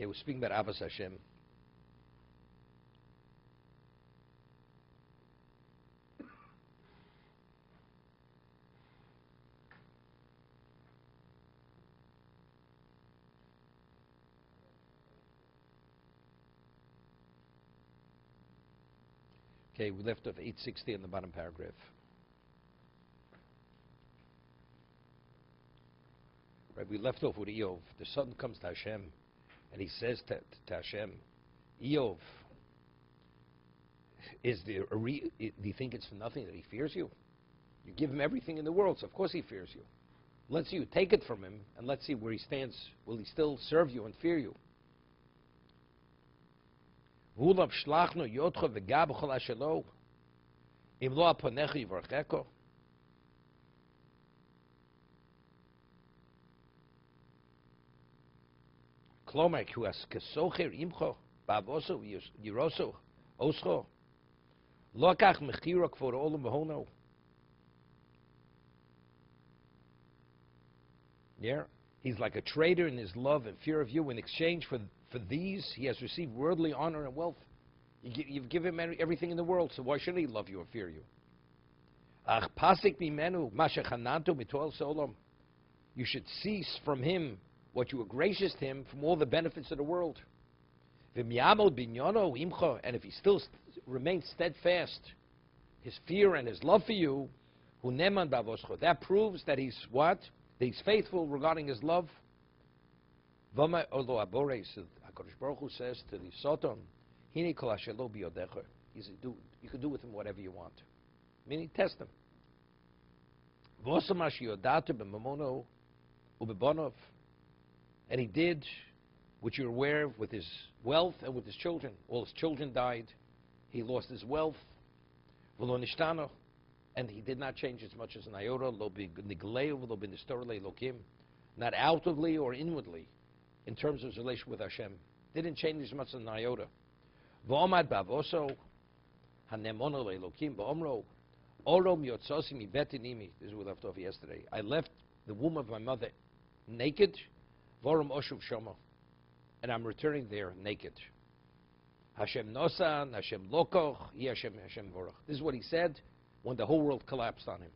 Okay, we're speaking about Avos Hashem. Okay, we left off 860 in the bottom paragraph. Right, we left off with Eov. The son comes to Hashem, and he says to Hashem, Eov, do you think it's for nothing that he fears you? You give him everything in the world, so of course he fears you. Let's see you take it from him, and let's see where he stands. Will he still serve you and fear you? Klomer who has kesocher imcho bavoso yiroso oscho lokach mechirok for olam behono. Yeah, he's like a trader in his love and fear of you. In exchange for these, he has received worldly honor and wealth. You've given him everything in the world, so why shouldn't he love you or fear you? Ach pasik bimenu mashachananto mitol solom. You should cease from him what you were gracious to him from all the benefits of the world. And if he still remains steadfast, his fear and his love for you, that proves that he's what? That he's faithful regarding his love. HaKadosh Baruch Hu says to the Satan, you can do with him whatever you want. Meaning, test him. And he did what you're aware of with his wealth and with his children. All his children died. He lost his wealth. And he did not change as much as an iota. Not outwardly or inwardly in terms of his relation with Hashem. Didn't change as much as an iota. This is what we left off yesterday. I left the womb of my mother naked. And I'm returning there naked. Hashem Nosan, Hashem Lokoch, Hashem Vorach. This is what he said when the whole world collapsed on him.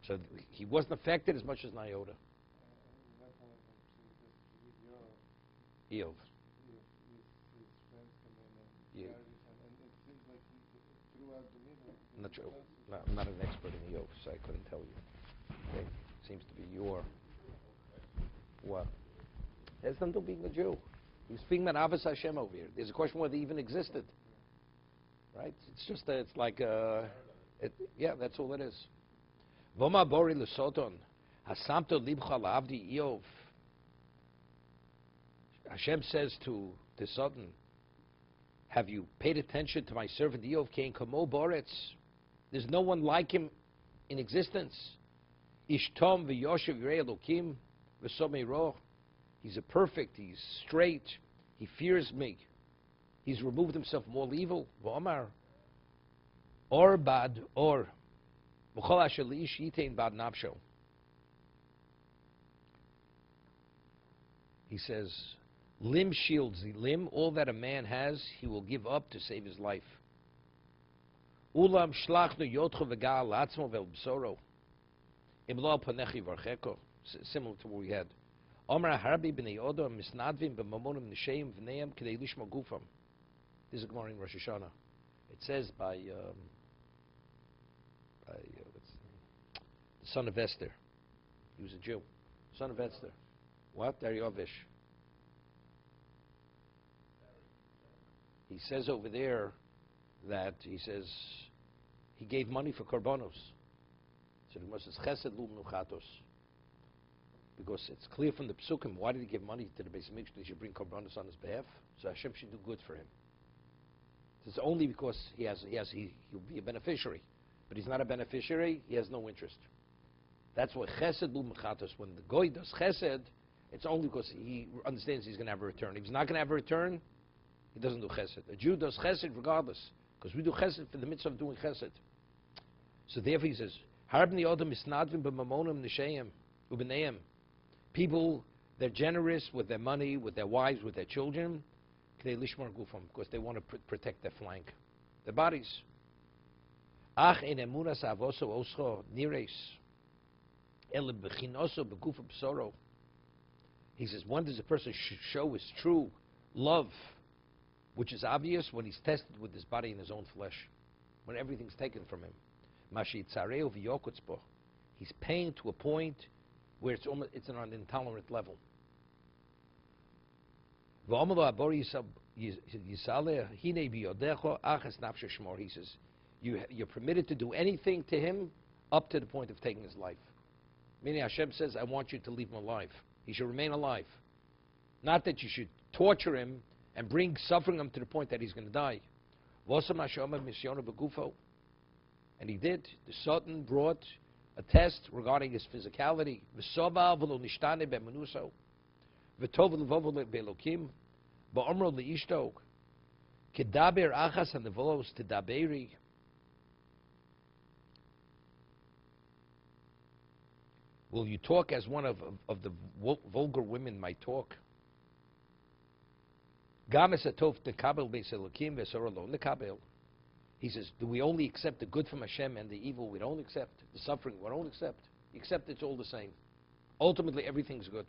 So he wasn't affected as much as an iota. Eov. Yeah. I'm not sure. No, I'm not an expert in Eov, so I couldn't tell you. Okay. Seems to be your... What? It has nothing to do with being a Jew. He's speaking about Avos Hashem over here. There's a question whether he even existed. Right? It's just that it's like, yeah, that's all it is. Voma bori l'soton, hasamto libcha la'avdi Eov. Hashem says to the Satan, have you paid attention to my servant Eov? Kein kamo boretz. There's no one like him in existence. Ishtom v'yoshev yirei Elokim. He's a perfect, he's straight, he fears me. He's removed himself from all evil. V'omar, or bad, or v'chol asher li'ish yitein bad nafsho. He says, limb shields the limb, all that a man has, he will give up to save his life. Ulam shlachnu yotcho v'gal atzmo vel b'soro. Imlo panechi varcheko. Similar to what we had. Omar harbi b'nei odom misnadvim b'mamonim n'sheim v'neim k'dei lishma gufam. This is a Gemara in Rosh Hashanah. It says by the son of Esther. He was a Jew. Son of Esther. What? Daryovish. He says over there that he says he gave money for korbanos. So the Moses chesed lu menuchatos. Because it's clear from the Psukim, why did he give money to the Beis Mikdash? He should bring korbanos on his behalf, so Hashem should do good for him. It's only because he'll be a beneficiary, but he's not a beneficiary. He has no interest. That's why chesed lu mechatos. When the goy does chesed, it's only because he understands he's going to have a return. If he's not going to have a return, he doesn't do chesed. A Jew does chesed regardless, because we do chesed for the mitzvah of doing chesed. So therefore he says, "Harbni odom isnadvim b'mamonim n'sheim u'b'neim." People They're generous with their money, with their wives, with their children, because they want to protect their flank, their bodies. Ach in emunas avoso oscho nires el bechinoso begufa bsoro. He says, when does a person show his true love, which is obvious when he's tested with his body and his own flesh, when everything's taken from him. Mashitzareo v'yokutzbo. He's pained to a point where it's on an intolerant level. He says, you're permitted to do anything to him up to the point of taking his life. Meaning Hashem says, I want you to leave him alive. He should remain alive. Not that you should torture him and bring suffering him to the point that he's going to die. And he did. The Sultan brought a test regarding his physicality. Will you talk as one of the vulgar women might talk? He says, do we only accept the good from Hashem and the evil we don't accept? The suffering we don't accept? Except it's all the same. Ultimately, everything's good.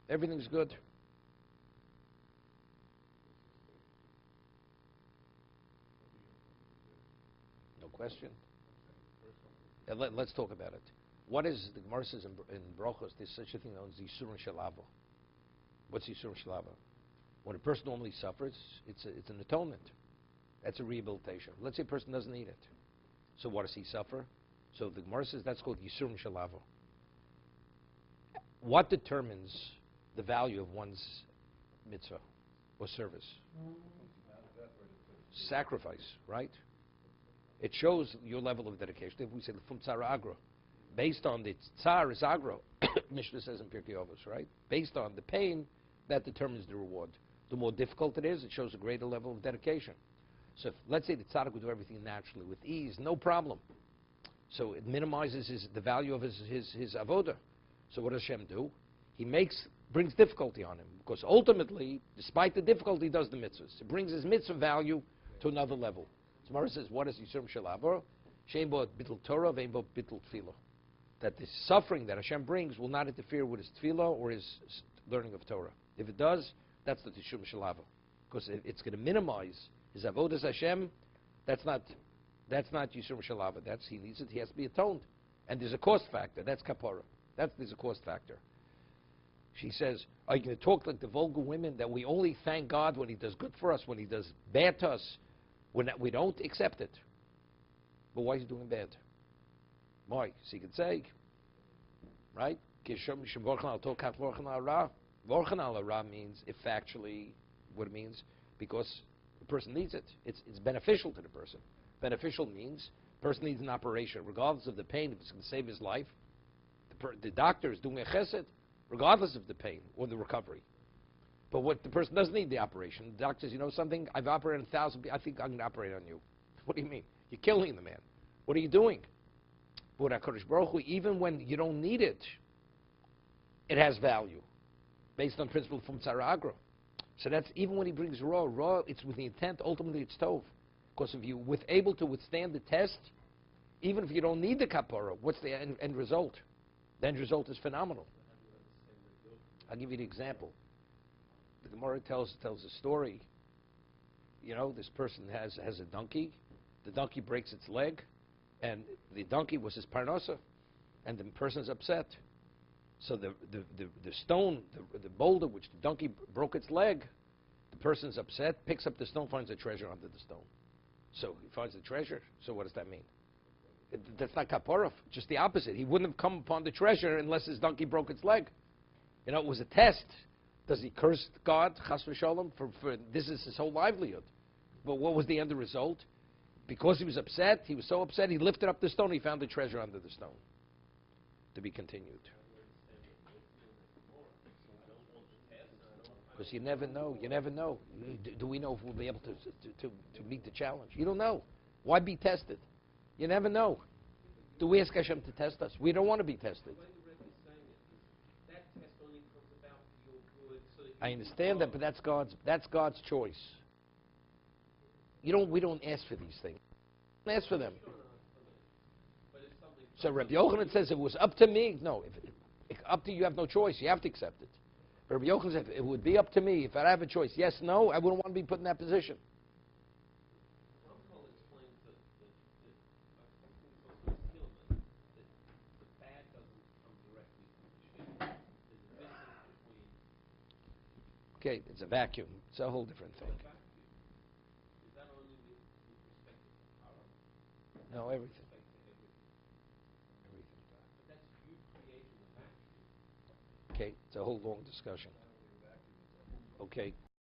Everything's good. No question. Let's talk about it. What is, the Gemara says in Brachos, there's such a thing known as Yisur Shalavo. What's Yisur Shalavo? When a person normally suffers, it's an atonement. That's a rehabilitation. Let's say a person doesn't need it. So what does he suffer? So the Gemara says that's called Yisur Shalavo. What determines the value of one's mitzvah or service? Sacrifice, right? It shows your level of dedication. If we say Fum Tzara Agro, based on the Tzar is Agro, Mishnah says in Pirkei Avos, right? Based on the pain, that determines the reward. The more difficult it is, it shows a greater level of dedication. So if, let's say the tzaddik would do everything naturally, with ease, no problem. So it minimizes the value of his avoda. So what does Hashem do? He brings difficulty on him. Because ultimately, despite the difficulty, he does the mitzvahs. It brings his mitzvah value to another level. So Mara says, what is Yisur Shalavo? Shein bo bittul Torah, vein bo bittul tefillah. That the suffering that Hashem brings will not interfere with his tefillah or his learning of Torah. If it does, that's the Yisur Shalavo. Because it's going to minimize his avodas Hashem. That's not Yisur Shalavo. He needs it. He has to be atoned. And there's a cost factor. That's kapara. There's a cost factor. She says, are you going to talk like the vulgar women that we only thank God when he does good for us, when he does bad to us, when we don't accept it? But why is he doing bad? Why? So you could say, right? Vorchen al ra means, if factually, what it means, because the person needs it. It's beneficial to the person. Beneficial means the person needs an operation, regardless of the pain, if it's going to save his life. The doctor is doing a chesed, regardless of the pain or the recovery. But what the person doesn't need the operation. The doctor says, you know something? I've operated 1,000 people. I think I'm going to operate on you. What do you mean? You're killing the man. What are you doing? But HaKadosh Baruch Hu, even when you don't need it, it has value, based on principle from Tzara Agro. So that's even when he brings raw, it's with the intent, ultimately it's tov. Because if you're able to withstand the test, even if you don't need the kapara, what's the end result? The end result is phenomenal. I'll give you an example. The Gemara tells a story. You know, this person has a donkey. The donkey breaks its leg, and the donkey was his parnasa, and the person's upset. So the stone, the boulder which the donkey broke its leg, the person's upset, picks up the stone, finds a treasure under the stone. So he finds the treasure. So what does that mean? That's not kaparov, just the opposite. He wouldn't have come upon the treasure unless his donkey broke its leg. You know, it was a test. Does he curse God, chas v'shalom, for this is his whole livelihood? But what was the end result? Because he was upset, he was so upset, he lifted up the stone, he found the treasure under the stone. To be continued. Because you never know. Do we know if we'll be able to meet the challenge? You don't know. Why be tested? You never know. Do we ask Hashem to test us? We don't want to be tested. That test only comes about I understand that, but that's God's choice. We don't ask for these things. We don't ask for them. So Rabbi Yochanan says, if it was up to me, no. If up to you, have no choice. You have to accept it. But Rabbi Yochanan said, if it would be up to me, if I have a choice, yes, no, I wouldn't want to be put in that position. Okay, it's a vacuum. It's a whole different thing. No, everything. Okay, it's a whole long discussion. Okay.